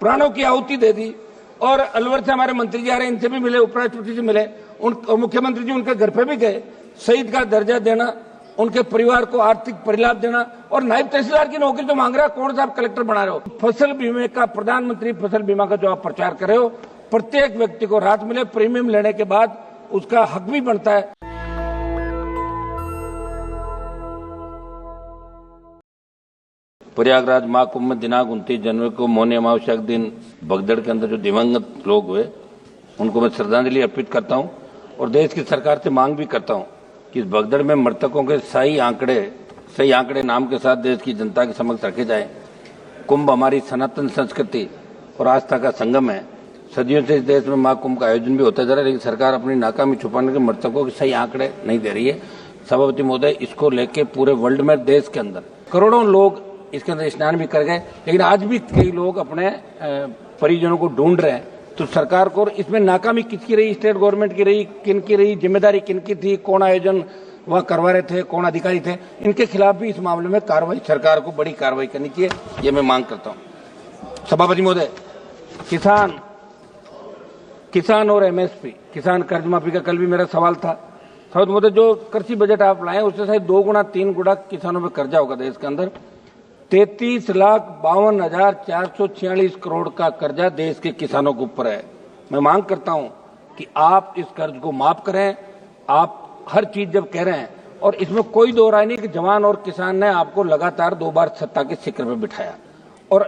प्राणों की आहुति दे दी। और अलवर से हमारे मंत्री जी आ रहे हैं, इनसे भी मिले, उपराष्ट्रपति से मिले, मुख्यमंत्री जी उनके घर पे भी गए। शहीद का दर्जा देना, उनके परिवार को आर्थिक परिलाभ देना, और नायब तहसीलदार की नौकरी जो मांग रहा है, कौन सा आप कलेक्टर बना रहे हो? फसल बीमे का, प्रधानमंत्री फसल बीमा का जो आप प्रचार कर रहे हो, प्रत्येक व्यक्ति को राहत मिले, प्रीमियम लेने के बाद उसका हक भी बनता है। प्रयागराज महाकुंभ में दिनांक 29 जनवरी को मौनी अमावस्या के दिन भगदड़ के अंदर जो दिवंगत लोग हुए उनको मैं श्रद्धांजलि अर्पित करता हूं और देश की सरकार से मांग भी करता हूं कि इस भगदड़ में मृतकों के सही आंकड़े नाम के साथ देश की जनता के समक्ष रखे जाए। कुंभ हमारी सनातन संस्कृति और आस्था का संगम है। सदियों से इस देश में महाकुंभ का आयोजन भी होता जा रहा है, लेकिन सरकार अपनी नाकामी छुपाने के मृतकों के सही आंकड़े नहीं दे रही है। सभापति महोदय, इसको लेके पूरे वर्ल्ड में, देश के अंदर करोड़ों लोग इसके अंदर स्नान भी कर गए, लेकिन आज भी कई लोग अपने परिजनों को ढूंढ रहे हैं। तो सरकार को इसमें नाकामी किसकी रही? स्टेट गवर्नमेंट की रही, किनकी रही? जिम्मेदारी किनकी थी? कौन आयोजन वहां करवा रहे थे? कौन अधिकारी थे? इनके खिलाफ भी इस मामले में कार्रवाई, सरकार को बड़ी कार्रवाई करनी चाहिए, ये मैं मांग करता हूं। सभापति महोदय, किसान और एमएसपी, किसान कर्ज माफी का कल भी मेरा सवाल था। सभापति महोदय, जो कृषि बजट आप लाए उससे शायद 2 गुना 3 गुना किसानों पर कर्जा होगा देश के अंदर। 33,52,446 करोड़ का कर्जा देश के किसानों के ऊपर है। मैं मांग करता हूं कि आप इस कर्ज को माफ करें। आप हर चीज जब कह रहे हैं, और इसमें कोई दो राय नहीं कि जवान और किसान ने आपको लगातार 2 बार सत्ता के शिखर पर बिठाया, और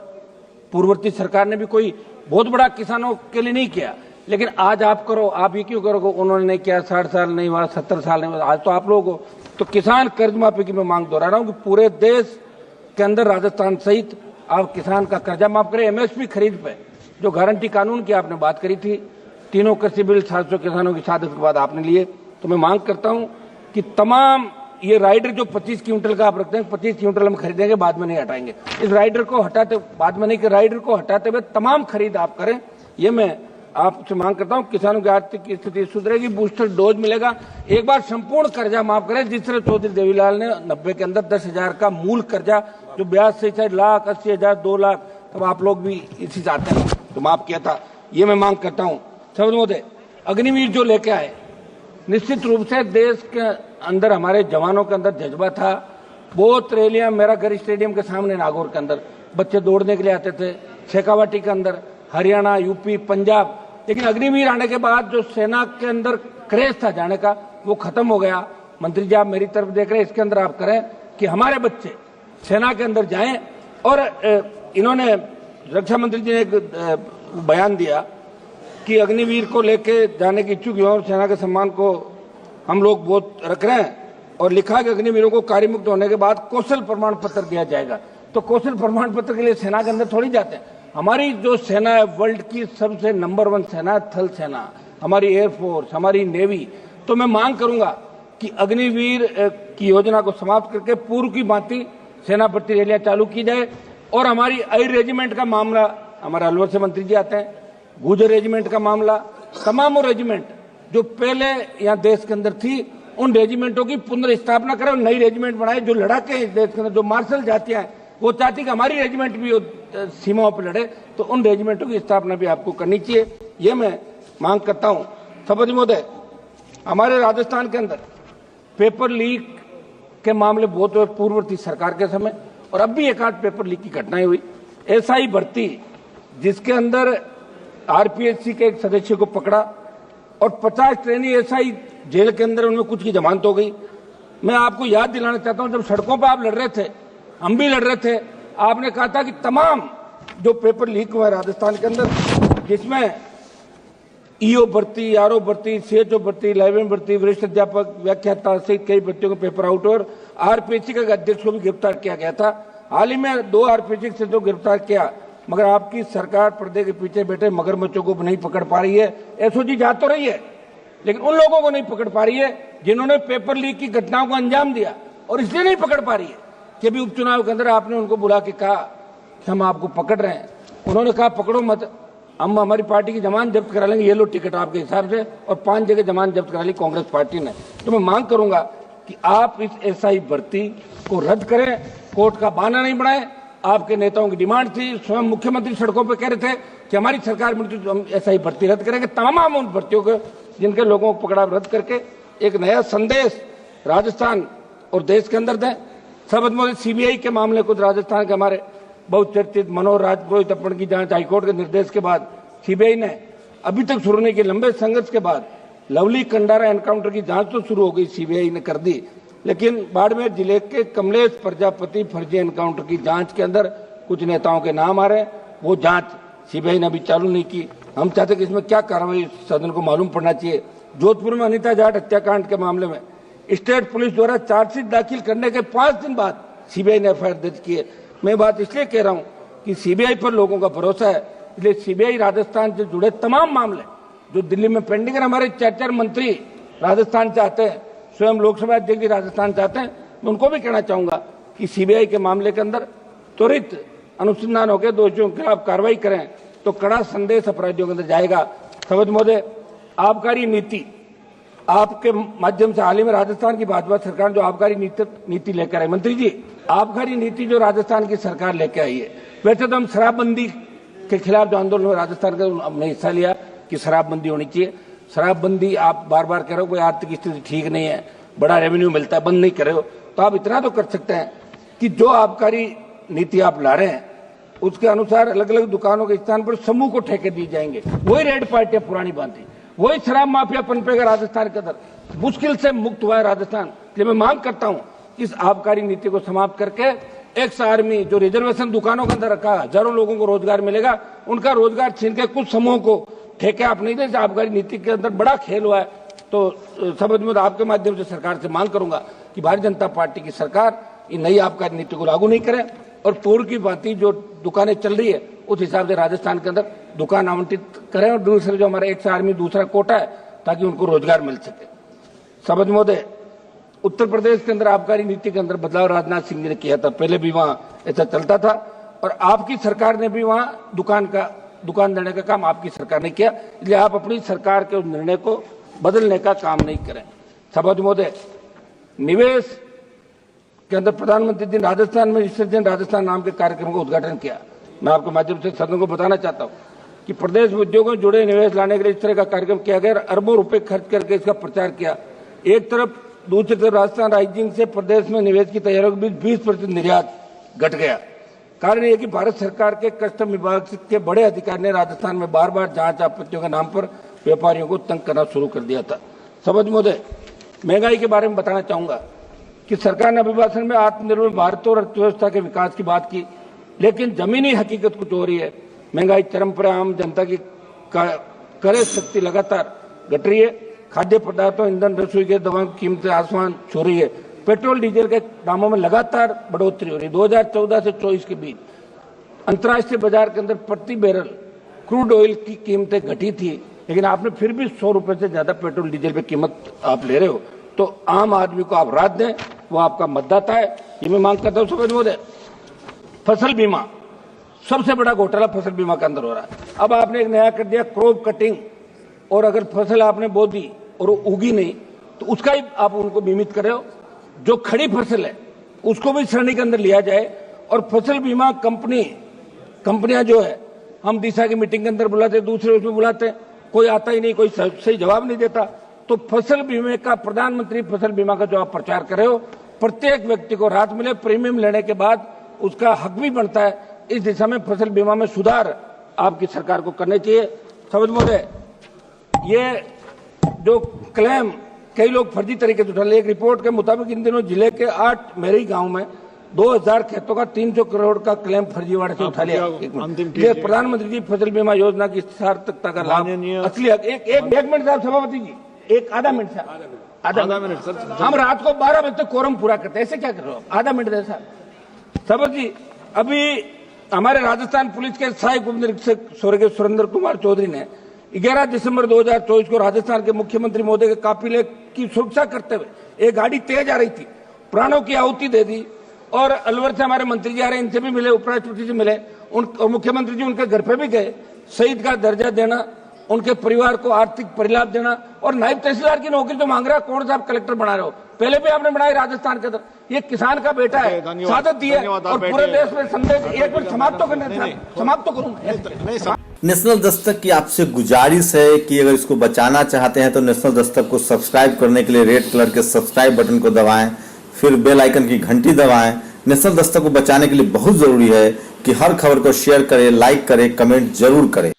पूर्ववर्ती सरकार ने भी कोई बहुत बड़ा किसानों के लिए नहीं किया, लेकिन आज आप करो। आप ये क्यों करोगे? उन्होंने नहीं किया, 60 साल नहीं हुआ, 70 साल नहीं हुआ, आज तो आप लोग हो। तो किसान कर्ज माफी की मैं मांग दोहरा रहा हूं कि पूरे देश के अंदर राजस्थान सहित आप किसान का कर्जा माफ करें। एमएसपी खरीद पे जो गारंटी कानून की आपने बात करी थी, तीनों कृषि बिल 700 किसानों की शहादत के बाद आपने लिए, तो मैं मांग करता हूं कि तमाम ये राइडर जो 25 क्विंटल का आप रखते हैं, 25 क्विंटल हम खरीदेंगे, बाद में नहीं हटाएंगे। इस राइडर को हटाते, बाद में नहीं, कि राइडर को हटाते हुए तमाम खरीद आप करें, ये मैं आपसे मांग करता हूं। किसानों की आर्थिक स्थिति सुधरेगी, बूस्टर डोज मिलेगा। एक बार संपूर्ण कर्जा माफ करें, जिस तरह चौधरी देवीलाल ने 90 के अंदर 10,000 का मूल कर्जा, जो ब्याज से शायद 1,80,000 2 लाख, तब आप लोग भी इसी चाहते हैं तो माफ किया था, ये मैं मांग करता हूं। सभापति महोदय, अग्निवीर जो लेके आए, निश्चित रूप से देश के अंदर हमारे जवानों के अंदर जज्बा था। बहुत रैलियां, मेरा घर स्टेडियम के सामने नागौर के अंदर बच्चे दौड़ने के लिए आते थे, शेखावाटी के अंदर, हरियाणा, यूपी, पंजाब। लेकिन अग्निवीर आने के बाद जो सेना के अंदर क्रेज था जाने का, वो खत्म हो गया। मंत्री जी, आप मेरी तरफ देख रहे हैं, इसके अंदर आप करें कि हमारे बच्चे सेना के अंदर जाएं। और इन्होंने, रक्षा मंत्री जी ने एक बयान दिया कि अग्निवीर को लेके जाने की इच्छुक युवाओं और सेना के सम्मान को हम लोग बहुत रख रहे हैं, और लिखा कि अग्निवीरों को कार्यमुक्त होने के बाद कौशल प्रमाण पत्र दिया जाएगा। तो कौशल प्रमाण पत्र के लिए सेना के अंदर थोड़ी जाते हैं। हमारी जो सेना है, वर्ल्ड की सबसे नंबर 1 सेना, थल सेना, हमारी एयरफोर्स, हमारी नेवी। तो मैं मांग करूंगा कि अग्निवीर की योजना को समाप्त करके पूर्व की भांति सेना भर्ती रैलियां चालू की जाए। और हमारी आई रेजिमेंट का मामला, हमारे अलवर से मंत्री जी आते हैं, गुजर रेजिमेंट का मामला, तमाम रेजिमेंट जो पहले यहाँ देश के अंदर थी, उन रेजिमेंटों की पुनर्स्थापना करें, नई रेजिमेंट बनाए। जो लड़ाके हैं देश के अंदर, जो मार्शल जातियां हैं, वो चाहती कि हमारी रेजिमेंट भी सीमाओं पर लड़े, तो उन रेजिमेंटों की स्थापना भी आपको करनी चाहिए, ये मैं मांग करता हूं। सभापति महोदय, हमारे राजस्थान के अंदर पेपर लीक के मामले बहुत हुए पूर्ववर्ती सरकार के समय, और अब भी एक आध पेपर लीक की घटनाएं हुई। एसआई भर्ती, जिसके अंदर आरपीएससी के एक सदस्य को पकड़ा और 50 ट्रेनी एसआई जेल के अंदर, उनमें कुछ की जमानत हो गई। मैं आपको याद दिलाना चाहता हूं, जब सड़कों पर आप लड़ रहे थे, हम भी लड़ रहे थे, आपने कहा था कि तमाम जो पेपर लीक हुआ है राजस्थान के अंदर, जिसमें ईओ भर्ती, आरओ भर्ती, सीएचओ भर्ती, लाइब्रेरी भर्ती, वरिष्ठ अध्यापक, व्याख्याता सहित कई भर्तियों के पेपर आउट, और आरपीएससी के अध्यक्ष को भी गिरफ्तार किया गया था। हाल ही में 2 आरपीएससी से तो गिरफ्तार किया, मगर आपकी सरकार पर्दे के पीछे बैठे मगरमच्छों को नहीं पकड़ पा रही है। एसओजी जा तो रही है, लेकिन उन लोगों को नहीं पकड़ पा रही है जिन्होंने पेपर लीक की घटनाओं को अंजाम दिया, और इसलिए नहीं पकड़ पा रही है कि अभी उपचुनाव के अंदर आपने उनको बुला के कहा कि हम आपको पकड़ रहे हैं। उन्होंने कहा पकड़ो मत, हम हमारी पार्टी की जमानत जब्त करा लेंगे, ये लो टिकट आपके हिसाब से, और 5 जगह जमानत जब्त करा ली कांग्रेस पार्टी ने। तो मैं मांग करूंगा कि आप इस एसआई भर्ती को रद्द करें, कोर्ट का बहाना नहीं बनाएं, आपके नेताओं की डिमांड थी। स्वयं मुख्यमंत्री सड़कों पर कह रहे थे कि हमारी सरकार में तो हम ऐसा ही भर्ती रद्द करेंगे। तमाम उन भर्तियों को जिनके लोगों को पकड़ा रद्द करके एक नया संदेश राजस्थान और देश के अंदर दें। सबद मोदी सीबीआई के मामले को राजस्थान के हमारे बहुचर्चित मनोहर राजपुरोहित अपहरण की जांच हाईकोर्ट के निर्देश के बाद सीबीआई ने अभी तक शुरू नहीं की। लंबे संघर्ष के बाद लवली कंडारा एनकाउंटर की जांच तो शुरू हो गई, सीबीआई ने कर दी, लेकिन बाड़मेर जिले के कमलेश प्रजापति फर्जी एनकाउंटर की जांच के अंदर कुछ नेताओं के नाम आ रहे हैं। वो जांच सीबीआई ने अभी चालू नहीं की। हम चाहते कि इसमें क्या कार्रवाई सदन को मालूम पड़ना चाहिए। जोधपुर में अनिता जाट हत्याकांड के मामले में स्टेट पुलिस द्वारा चार्जशीट दाखिल करने के 5 दिन बाद सीबीआई ने एफआईआर दर्ज की है। मैं बात इसलिए कह रहा हूं कि सीबीआई पर लोगों का भरोसा है, इसलिए सीबीआई राजस्थान से जुड़े तमाम मामले जो दिल्ली में पेंडिंग है, हमारे 4 मंत्री राजस्थान चाहते हैं, स्वयं लोकसभा अध्यक्ष भी राजस्थान चाहते हैं, मैं उनको भी कहना चाहूंगा कि सीबीआई के मामले के अंदर त्वरित अनुसंधान होकर दोषियों के खिलाफ कार्रवाई करें तो कड़ा संदेश अपराधियों के अंदर जाएगा। सबद महोदय, आबकारी नीति आपके माध्यम से हाल ही में राजस्थान की भाजपा सरकार जो आबकारी नीति लेकर आई, मंत्री जी आबकारी नीति जो राजस्थान की सरकार लेकर आई है, वैसे तो हम शराबबंदी के खिलाफ जो आंदोलन में राजस्थान का हमने हिस्सा लिया कि शराबबंदी होनी चाहिए। शराबबंदी आप बार बार कह रहे हो कोई आर्थिक स्थिति ठीक नहीं है, बड़ा रेवेन्यू मिलता है, बंद नहीं कर रहे हो, तो आप इतना तो कर सकते हैं कि जो आबकारी नीति आप ला रहे हैं उसके अनुसार अलग अलग दुकानों के स्थान पर समूह को ठेके दिए जाएंगे। वही रेड पार्टियां पुरानी बांधी, वही शराब माफिया पनपेगा राजस्थान के अंदर, मुश्किल से मुक्त हुआ है राजस्थान। इसलिए मैं मांग करता हूं कि इस आबकारी नीति को समाप्त करके एक्स आर्मी जो रिजर्वेशन दुकानों के अंदर रखा, हजारों लोगों को रोजगार मिलेगा, उनका रोजगार छीन के कुछ समूहों को ठेके आप नहीं दे। आबकारी नीति के अंदर बड़ा खेल हुआ है। तो समझ में आपके माध्यम से सरकार से मांग करूंगा कि भारतीय जनता पार्टी की सरकार ये नई आबकारी नीति को लागू नहीं करे और पूर्व की भांति जो दुकानें चल रही है उस हिसाब से राजस्थान के अंदर दुकान आवंटित करें और दूसरे जो हमारे एक्स आर्मी दूसरा कोटा है ताकि उनको रोजगार मिल सके। समझ महोदय, उत्तर प्रदेश के अंदर आबकारी नीति के अंदर बदलाव राजनाथ सिंह ने किया था, पहले भी वहां ऐसा चलता था और आपकी सरकार ने भी वहां दुकान देने का काम आपकी सरकार ने किया, इसलिए आप अपनी सरकार के उस निर्णय को बदलने का काम नहीं करें। समझ महोदय, निवेश के अंदर प्रधानमंत्री जी राजस्थान में रिसर्जन राजस्थान नाम के कार्यक्रम का उद्घाटन किया। मैं आपके माध्यम से सदन को बताना चाहता हूं कि प्रदेश में उद्योगों से जुड़े निवेश लाने के लिए इस तरह का कार्यक्रम किया गया, अरबों रुपए खर्च करके इसका प्रचार किया। एक तरफ, दूसरी तरफ राजस्थान राइजिंग से प्रदेश में निवेश की तैयारियों के बीच 20% निर्यात घट गया। कारण यह कि भारत सरकार के कस्टम विभाग के बड़े अधिकारी ने राजस्थान में बार बार जांच आपत्तियों के नाम पर व्यापारियों को तंग करना शुरू कर दिया था। समझ महोदय, महंगाई के बारे में बताना चाहूंगा कि सरकार ने अभिभाषण में आत्मनिर्भर भारत और अर्थव्यवस्था के विकास की बात की, लेकिन जमीनी हकीकत कुछ हो रही है। महंगाई चरम पर, आम जनता की क्रय शक्ति लगातार घट रही है। खाद्य पदार्थों, ईंधन, रसोई के दवाओं की कीमतें आसमान छू रही है। पेट्रोल डीजल के दामों में लगातार बढ़ोतरी हो रही है। 2014 से 24 के बीच अंतर्राष्ट्रीय बाजार के अंदर प्रति बैरल क्रूड ऑयल की कीमतें घटी थी, लेकिन आपने फिर भी 100 रुपए से ज्यादा पेट्रोल डीजल पे कीमत आप ले रहे हो, तो आम आदमी को आप राहत दें, वो आपका मतदाता है, ये मैं मांग करता हूं। समझ महोदय, फसल बीमा, सबसे बड़ा घोटाला फसल बीमा के अंदर हो रहा है। अब आपने एक नया कर दिया क्रॉप कटिंग, और अगर फसल आपने बो दी और वो उगी नहीं तो उसका ही आप उनको बीमित कर रहे हो। जो खड़ी फसल है उसको भी श्रेणी के अंदर लिया जाए और फसल बीमा कंपनियां जो है, हम दिशा की मीटिंग के अंदर बुलाते, दूसरे उसमें बुलाते, कोई आता ही नहीं, कोई सही जवाब नहीं देता। तो फसल बीमे का, प्रधानमंत्री फसल बीमा का जो आप प्रचार कर रहे हो, प्रत्येक व्यक्ति को राहत मिले, प्रीमियम लेने के बाद उसका हक भी बनता है। इस दिशा में फसल बीमा में सुधार आपकी सरकार को करने चाहिए। समझ महोदय, ये जो क्लेम कई लोग फर्जी तरीके से उठा रहे, एक रिपोर्ट के मुताबिक इन दिनों जिले के 8 मेरी गांव में 2000 खेतों का 300 करोड़ का क्लेम फर्जीवाड़े से उठा लिया। ये प्रधानमंत्री जी फसल बीमा योजना की सार्थकता का लाभ असली एक मिनट साहब, सभापति जी, एक आधा मिनट सर, हम रात को 12 बजे तक कोरम पूरा करते हैं, ऐसे क्या कर रहे हो? आधा मिनट दे साहब। सभापति जी, अभी हमारे राजस्थान पुलिस के सहायक उप निरीक्षक स्वर्गीय सुरेंद्र कुमार चौधरी ने 11 दिसंबर 2024 को राजस्थान के मुख्यमंत्री महोदय के काफिले की सुरक्षा करते हुए एक गाड़ी तेज आ रही थी, प्राणों की आहुति दे दी। और अलवर से हमारे मंत्री जी आ रहे हैं, इनसे भी मिले, उपराष्ट्रपति से मिले, और मुख्यमंत्री जी उनके घर पे भी गए। शहीद का दर्जा देना उनके परिवार को आर्थिक परिलाभ देना, और नायब तहसीलदार की नौकरी तो मांग रहा है, कौन सा आप कलेक्टर बना रहे हो? पहले भी आपने बनाई राजस्थान के अंदर। ये किसान का बेटा है, सादत दी है, और पूरे देश में संदेश एक मिनट समाप्त तो करने थे, समाप्त तो करूं। नेशनल दस्तक की आपसे गुजारिश है कि अगर इसको बचाना चाहते हैं तो नेशनल दस्तक को सब्सक्राइब करने के लिए रेड कलर के सब्सक्राइब बटन को दबाएं, फिर बेल आइकन की घंटी दबाएं। नेशनल दस्तक को बचाने के लिए बहुत जरूरी है कि हर खबर को शेयर करें, लाइक करें, कमेंट जरूर करें।